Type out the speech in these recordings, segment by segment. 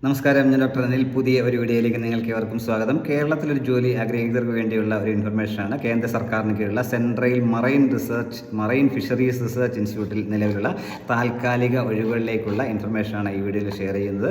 നമസ്കാരം, ഞാൻ ഡോക്ടർ അനിൽ. പുതിയ ഒരു വീഡിയോയിലേക്ക് നിങ്ങൾക്ക് ഏവർക്കും സ്വാഗതം. കേരളത്തിലൊരു ജോലി ആഗ്രഹിക്കുന്നവർക്ക് വേണ്ടിയുള്ള ഒരു ഇൻഫർമേഷനാണ്. കേന്ദ്ര സർക്കാരിന് കീഴിലുള്ള സെൻട്രൽ മറൈൻ ഫിഷറീസ് റിസർച്ച് ഇൻസ്റ്റിറ്റ്യൂട്ടിൽ നിലവിലുള്ള താൽക്കാലിക ഒഴിവുകളിലേക്കുള്ള ഇൻഫർമേഷനാണ് ഈ വീഡിയോയിൽ ഷെയർ ചെയ്യുന്നത്.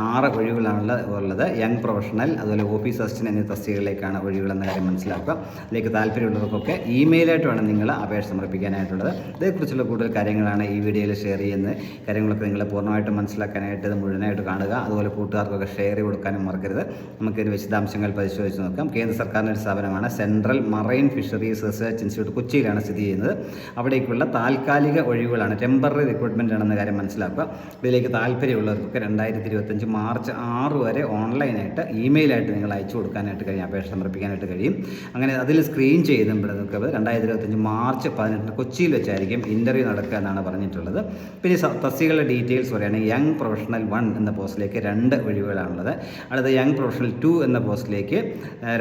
6 ഒഴിവുകളാണ് ഉള്ളത്. യങ് പ്രൊഫഷണൽ, അതുപോലെ ഓഫീസ് അസിസ്റ്റന്റ് എന്നീ തസ്തികകളിലേക്കാണ് ഒഴിവുകളെന്ന കാര്യം മനസ്സിലാക്കുക. അതിലേക്ക് താല്പര്യമുള്ളവർക്കൊക്കെ ഇമെയിലായിട്ട് വേണം നിങ്ങൾ അപേക്ഷ സമർപ്പിക്കാനായിട്ടുള്ളത്. ഇതേക്കുറിച്ചുള്ള കൂടുതൽ കാര്യങ്ങളാണ് ഈ വീഡിയോയിൽ ഷെയർ ചെയ്യുന്നത്. കാര്യങ്ങളൊക്കെ നിങ്ങൾ പൂർണ്ണമായിട്ടും മനസ്സിലാക്കാനായിട്ട് ഇത് മുഴുവനായിട്ട് കാണുക. അതുപോലെ കൂട്ടുകാർക്കൊക്കെ ഷെയർ ചെയ്ത് കൊടുക്കാനും മറക്കരുത്. നമുക്കിതിന് വിശദാംശങ്ങൾ പരിശോധിച്ച് നോക്കാം. കേന്ദ്ര സർക്കാരിൻ്റെ ഒരു സ്ഥാപനമാണ് central marine fisheries research institute, കൊച്ചിയിലാണ് സ്ഥിതി ചെയ്യുന്നത്. അവിടേക്കുള്ള താൽക്കാലിക ഒഴിവുകളാണ്, ടെമ്പററി റിക്രൂട്ട്മെൻ്റ് ആണെന്ന കാര്യം മനസ്സിലാക്കുക. ഇതിലേക്ക് താല്പര്യമുള്ളവർക്കൊക്കെ 2025 മാർച്ച് 6 വരെ ഓൺലൈനായിട്ട് ഇമെയിലായിട്ട് നിങ്ങൾ അയച്ചു കൊടുക്കാനായിട്ട് കഴിയും, അപേക്ഷ സമർപ്പിക്കാനായിട്ട് കഴിയും. അങ്ങനെ അതിൽ സ്ക്രീൻ ചെയ്യുമ്പോഴൊക്കെ 2025 മാർച്ച് 18 കൊച്ചിയിൽ വെച്ചായിരിക്കും ഇൻ്റർവ്യൂ നടക്കുക എന്നാണ് പറഞ്ഞിട്ടുള്ളത്. പിന്നെ തസ്തികകളുടെ ഡീറ്റെയിൽസ് പറയുകയാണെങ്കിൽ യങ് പ്രൊഫഷണൽ 1 എന്ന പോസ്റ്റിലേക്ക് 2 ഒഴിവുകളാണുള്ളത്. അടുത്ത യങ് പ്രൊഫഷണൽ 2 എന്ന പോസ്റ്റിലേക്ക്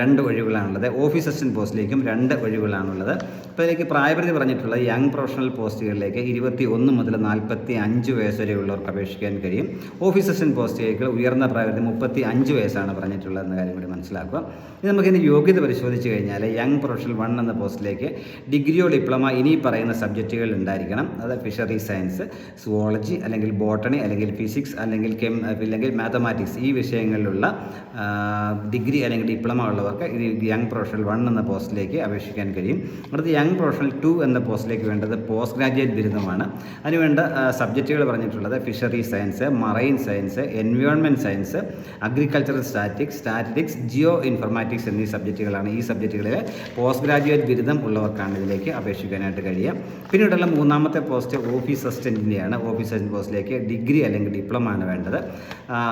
2 ഒഴിവുകളാണുള്ളത്. Office assistant പോസ്റ്റിലേക്കും 2 ഒഴിവുകളാണുള്ളത്. അപ്പോൾ ഇതിലേക്ക് പ്രായപരിധി പറഞ്ഞിട്ടുള്ളത് യങ് പ്രൊഫഷണൽ പോസ്റ്റുകളിലേക്ക് 21 മുതൽ 45 വയസ്സ് വരെയുള്ളവർക്ക് അപേക്ഷിക്കാൻ കഴിയും. ഓഫീസ് അസിസ്റ്റന്റ് പോസ്റ്റിലേക്ക് ഉയർന്ന പ്രായപരിധി 35 വയസ്സാണ് പറഞ്ഞിട്ടുള്ളത് എന്ന കാര്യം കൂടി മനസ്സിലാക്കുക. ഇത് നമുക്കിതിൻ്റെ യോഗ്യത പരിശോധിച്ച് കഴിഞ്ഞാൽ യങ് പ്രൊഫഷണൽ 1 എന്ന പോസ്റ്റിലേക്ക് ഡിഗ്രിയോ ഡിപ്ലോമ ഇനി പറയുന്ന സബ്ജക്റ്റുകൾ ഉണ്ടായിരിക്കണം. അത് ഫിഷറി സയൻസ്, സുവോളജി, അല്ലെങ്കിൽ ബോട്ടണി, അല്ലെങ്കിൽ ഫിസിക്സ്, അല്ലെങ്കിൽ മാത്തമാറ്റിക്സ്, ഈ വിഷയങ്ങളിലുള്ള ഡിഗ്രി അല്ലെങ്കിൽ ഡിപ്ലോമ ഉള്ളവർക്ക് ഇത് യങ് പ്രൊഫഷണൽ 1 എന്ന പോസ്റ്റിലേക്ക് അപേക്ഷിക്കാൻ കഴിയും. അടുത്ത് യങ് പ്രൊഫഷണൽ 2 എന്ന പോസ്റ്റിലേക്ക് വേണ്ടത് പോസ്റ്റ് ഗ്രാജുവേറ്റ് ബിരുദമാണ്. അതിനുവേണ്ട സബ്ജക്റ്റുകൾ പറഞ്ഞിട്ടുള്ളത് fishery science, marine science, environment science, agricultural statistics, Jio informatics എന്നീ സബ്ജക്റ്റുകളാണ്. ഈ സബ്ജക്റ്റുകളിൽ പോസ്റ്റ് ഗ്രാജുവേറ്റ് ബിരുദം ഉള്ളവർക്കാണ് ഇതിലേക്ക് അപേക്ഷിക്കാനായിട്ട് കഴിയുക. പിന്നീടുള്ള 3ാമത്തെ പോസ്റ്റ് ഓഫീസ് അസിസ്റ്റൻറ്റിൻ്റെയാണ്. ഓഫീസ് അസിസ്റ്റൻറ്റ് പോസ്റ്റിലേക്ക് ഡിഗ്രി അല്ലെങ്കിൽ ഡിപ്ലോമ ആണ് വേണ്ടത്.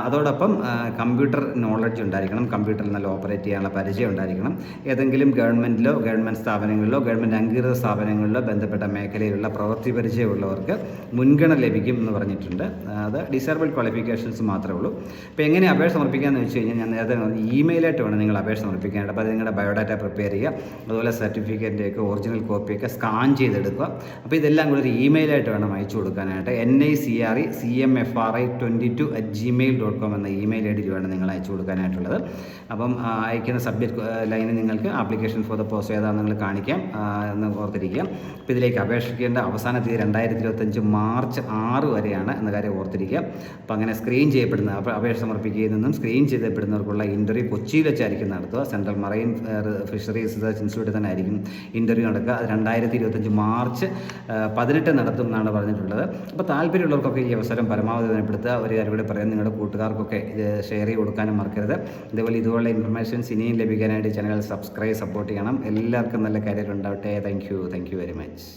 അതോടൊപ്പം കമ്പ്യൂട്ടർ നോളജ് ഉണ്ടായിരിക്കണം, കമ്പ്യൂട്ടറിൽ നല്ല ഓപ്പറേറ്റ് ചെയ്യാനുള്ള പരിചയം ഉണ്ടായിരിക്കണം. ഏതെങ്കിലും ഗവൺമെൻറ്റിലോ ഗവൺമെൻറ് സ്ഥാപനങ്ങളിലോ ഗവൺമെൻറ് അംഗീകൃത സ്ഥാപനങ്ങളിലോ ബന്ധപ്പെട്ട മേഖലയിലുള്ള പ്രവൃത്തി പരിചയമുള്ളവർക്ക് മുൻഗണന ലഭിക്കും എന്ന് പറഞ്ഞിട്ടുണ്ട്. അത് ഡിസേബിൾഡ് ക്വാളിഫിക്കേഷൻസ് മാത്രമേ ഉള്ളൂ. അപ്പോൾ എങ്ങനെ അപേക്ഷ സമർപ്പിക്കാമെന്ന് വെച്ച് കഴിഞ്ഞാൽ ഞാൻ നേരത്തെ ഇമെയിലായിട്ട് വേണം നിങ്ങൾ അപേക്ഷ സമർപ്പിക്കാനായിട്ട്. അപ്പോൾ അത് നിങ്ങളുടെ ബയോഡാറ്റ പ്രിപ്പയർ ചെയ്യുക, അതുപോലെ സർട്ടിഫിക്കറ്റിൻ്റെയൊക്കെ ഒറിജിനൽ കോപ്പിയൊക്കെ സ്കാൻ ചെയ്തെടുക്കുക. അപ്പോൾ ഇതെല്ലാം കൂടി ഒരു ഇമെയിലായിട്ട് വേണം അയച്ചു കൊടുക്കാനായിട്ട്. NICRECMFRI22@gmail.com എന്ന ഇമെയിൽ ഐ ഡി വേണം നിങ്ങൾ അയച്ചു കൊടുക്കാനായിട്ടുള്ളത്. അപ്പം അയക്കുന്ന സബ്ജക്റ്റ് ലൈനിൽ നിങ്ങൾക്ക് ആപ്ലിക്കേഷൻ ഫോർ ദ പോസ്റ്റ് ഏതാണെന്ന് നിങ്ങൾ കാണിക്കാം എന്ന് ഓർത്തിരിക്കുക. അപ്പോൾ ഇതിലേക്ക് അപേക്ഷിക്കേണ്ട അവസാന തീയതി 2025 മാർച്ച് 6 വരെയാണ് എന്ന കാര്യം ഓർത്തിരിക്കുക. അപ്പോൾ അങ്ങനെ സ്ക്രീൻ ചെയ്യപ്പെടുന്ന അപേക്ഷ സമർപ്പിക്കുന്നതിനും സ്ക്രീൻ ചെയ്യപ്പെടുന്നവർക്കുള്ള ഇൻ്റർവ്യൂ കൊച്ചിയിൽ വെച്ചായിരിക്കും നടത്തുക. സെൻട്രൽ മറൈൻ ഫിഷറീസ് റിസർച്ച് ഇൻസ്റ്റിറ്റ്യൂട്ടിൽ തന്നെ ആയിരിക്കും ഇൻ്റർവ്യൂ നടക്കുക. അത് 2025 മാർച്ച് 18 നടത്തും എന്നാണ് പറഞ്ഞിട്ടുള്ളത്. അപ്പോൾ താല്പര്യമുള്ളവർക്കൊക്കെ ഈ അവസരം പരമാവധി ഉപയോഗപ്പെടുത്തുക. ഒരു കാര്യം കൂടി പറയാൻ, നിങ്ങളുടെ കൂട്ടുകാർക്കൊക്കെ ഇത് ഷെയർ ചെയ്ത് കൊടുക്കാനും മറക്കരുത്. ഇതുപോലെ ഇൻഫർമേഷൻസ് ഇനിയും ലഭിക്കാനായിട്ട് ചാനൽ സപ്പോർട്ട് ചെയ്യണം. എല്ലാവർക്കും നല്ല കരിയർ ഉണ്ടാവട്ടെ. Thank you very much.